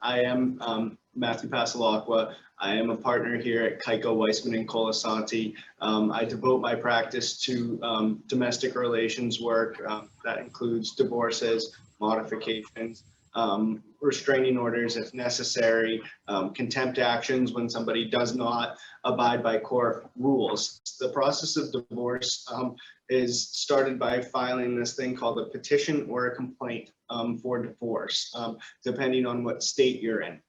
I am Matthew Passalacqua. I am a partner here at Kajko, Weisman Colasanti. I devote my practice to domestic relations work. That includes divorces, modifications, restraining orders if necessary, contempt actions when somebody does not abide by court rules. The process of divorce is started by filing this thing called a petition or a complaint for divorce, depending on what state you're in.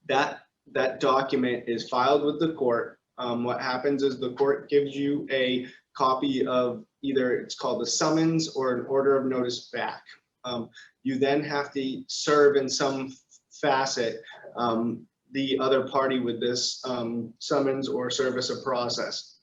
That document is filed with the court. What happens is the court gives you a copy of either it's called a summons or an order of notice back. You then have to serve in some facet the other party with this summons or service of process.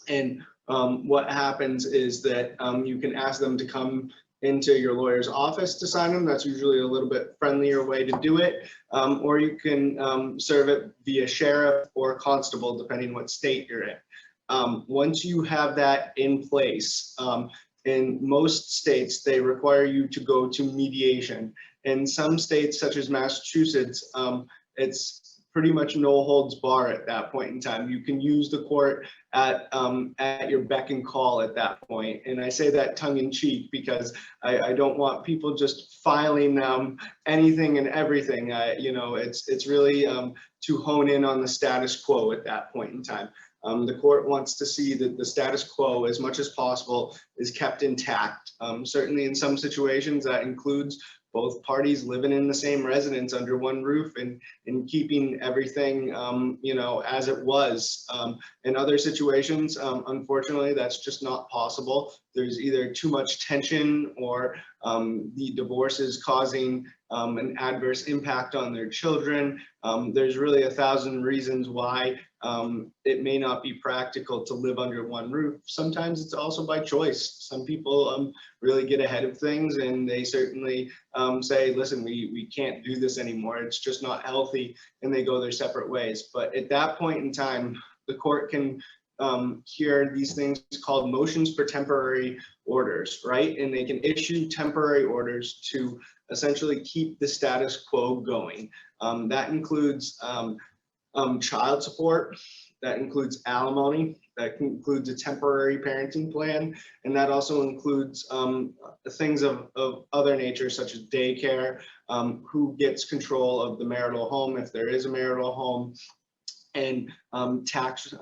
And what happens is that you can ask them to come into your lawyer's office to sign them. That's usually a little bit friendlier way to do it. Or you can serve it via sheriff or constable, depending what state you're in. Once you have that in place, in most states, they require you to go to mediation. In some states, such as Massachusetts, it's pretty much no holds bar at that point in time. You can use the court at your beck and call at that point. And I say that tongue in cheek because I don't want people just filing anything and everything. It's really to hone in on the status quo at that point in time. The court wants to see that the status quo, as much as possible, is kept intact. Certainly in some situations that includes both parties living in the same residence under one roof and keeping everything, as it was. In other situations, unfortunately, that's just not possible. There's either too much tension or the divorce is causing an adverse impact on their children. There's really 1,000 reasons why it may not be practical to live under one roof. Sometimes it's also by choice. Some people really get ahead of things and they certainly say, listen, we can't do this anymore. It's just not healthy, and they go their separate ways. But at that point in time, the court can hear these things called motions for temporary orders, right? And they can issue temporary orders to essentially keep the status quo going. That includes child support, that includes alimony, that includes a temporary parenting plan, and that also includes things of other nature such as daycare, who gets control of the marital home if there is a marital home, and tax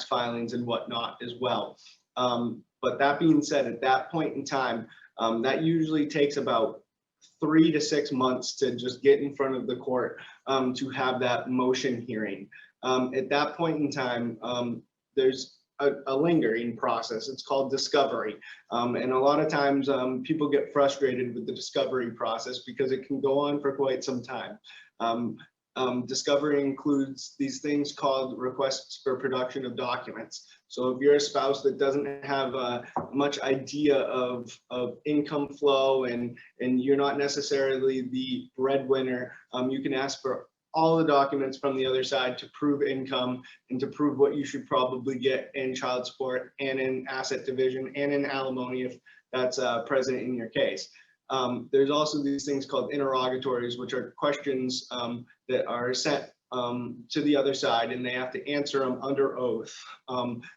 filings and whatnot as well. But that being said, at that point in time, that usually takes about 3 to 6 months to just get in front of the court to have that motion hearing. At that point in time, there's a lingering process. It's called discovery. And a lot of times people get frustrated with the discovery process because it can go on for quite some time. Discovery includes these things called requests for production of documents. So if you're a spouse that doesn't have much idea of income flow and you're not necessarily the breadwinner, you can ask for all the documents from the other side to prove income and to prove what you should probably get in child support and in asset division and in alimony if that's present in your case. There's also these things called interrogatories, which are questions that are sent to the other side, and they have to answer them under oath,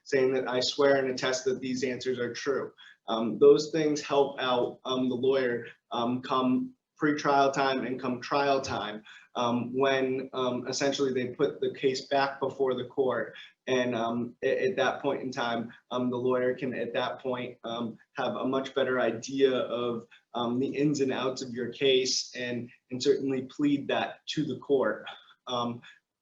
saying that I swear and attest that these answers are true. Those things help out the lawyer come pre-trial time and come trial time, when essentially they put the case back before the court. And at that point in time, the lawyer can at that point have a much better idea of the ins and outs of your case and certainly plead that to the court.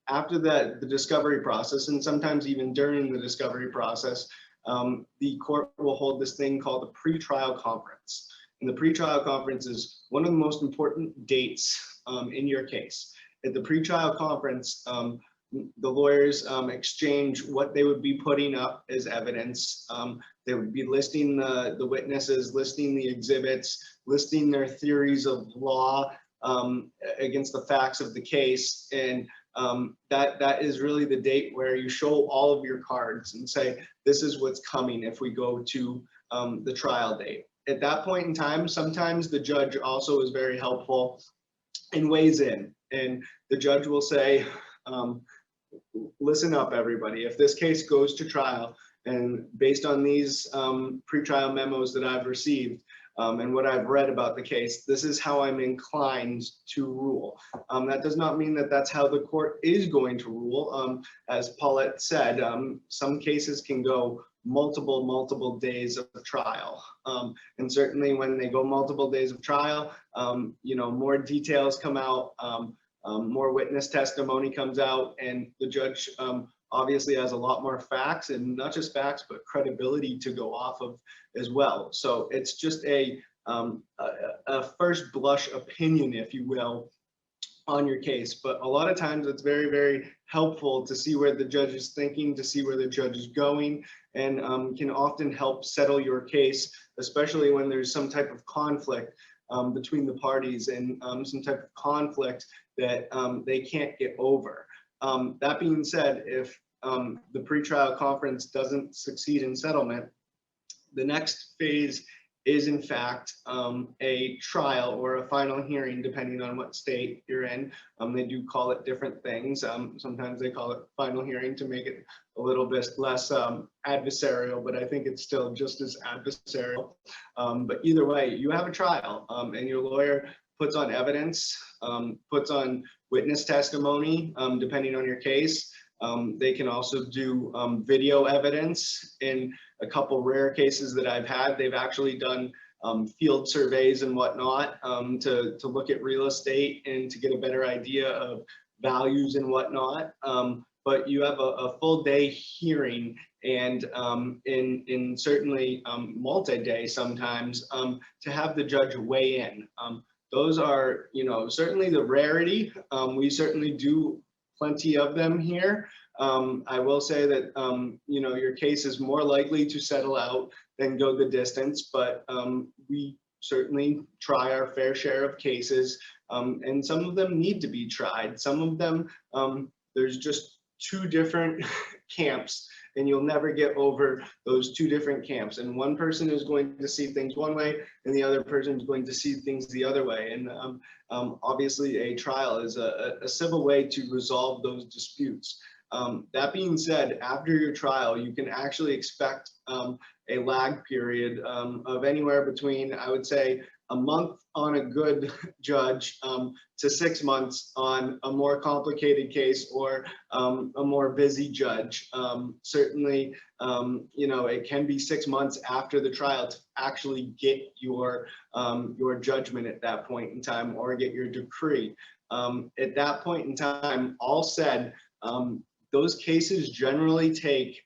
After that, the discovery process, and sometimes even during the discovery process, the court will hold this thing called the pretrial conference. And the pretrial conference is one of the most important dates in your case. At the pretrial conference, the lawyers exchange what they would be putting up as evidence. They would be listing the witnesses, listing the exhibits, listing their theories of law against the facts of the case. And that is really the date where you show all of your cards and say, this is what's coming if we go to the trial date. At that point in time, sometimes the judge also is very helpful and weighs in. And the judge will say, listen up, everybody. If this case goes to trial, and based on these pretrial memos that I've received and what I've read about the case, this is how I'm inclined to rule. That does not mean that that's how the court is going to rule. As Paulette said, some cases can go multiple days of trial. And certainly when they go multiple days of trial, more details come out, more witness testimony comes out, and the judge obviously has a lot more facts, and not just facts, but credibility to go off of as well. So it's just a first blush opinion, if you will, on your case. But a lot of times it's very helpful to see where the judge is thinking, to see where the judge is going, and can often help settle your case, especially when there's some type of conflict between the parties, and some type of conflict that they can't get over. That being said, if the pretrial conference doesn't succeed in settlement, the next phase is in fact a trial or a final hearing, depending on what state you're in. They do call it different things. Sometimes they call it final hearing to make it a little bit less adversarial, but I think it's still just as adversarial. But either way, you have a trial, and your lawyer puts on evidence, puts on witness testimony, depending on your case. They can also do video evidence. In a couple rare cases that I've had, they've actually done field surveys and whatnot to look at real estate and to get a better idea of values and whatnot. But you have a full day hearing, and in certainly multi-day sometimes, to have the judge weigh in. Those are, certainly the rarity. We certainly do plenty of them here. I will say that, your case is more likely to settle out than go the distance, but we certainly try our fair share of cases, and some of them need to be tried. Some of them, there's just two different camps, and you'll never get over those two different camps. And one person is going to see things one way, and the other person is going to see things the other way. And obviously, a trial is a civil way to resolve those disputes. That being said, after your trial, you can actually expect a lag period of anywhere between, I would say, a month on a good judge to 6 months on a more complicated case or a more busy judge. Certainly, it can be 6 months after the trial to actually get your judgment at that point in time, or get your decree. At that point in time, all said, those cases generally take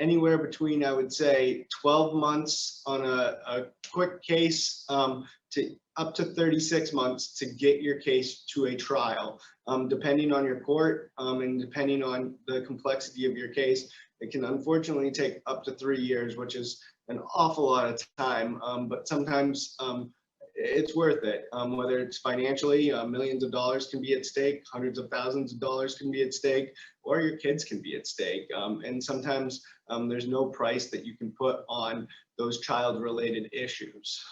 anywhere between, I would say, 12 months on a quick case to up to 36 months to get your case to a trial. Depending on your court and depending on the complexity of your case, it can unfortunately take up to 3 years, which is an awful lot of time, but sometimes it's worth it. Whether it's financially, millions of dollars can be at stake, hundreds of thousands of dollars can be at stake, or your kids can be at stake. And sometimes there's no price that you can put on those child-related issues.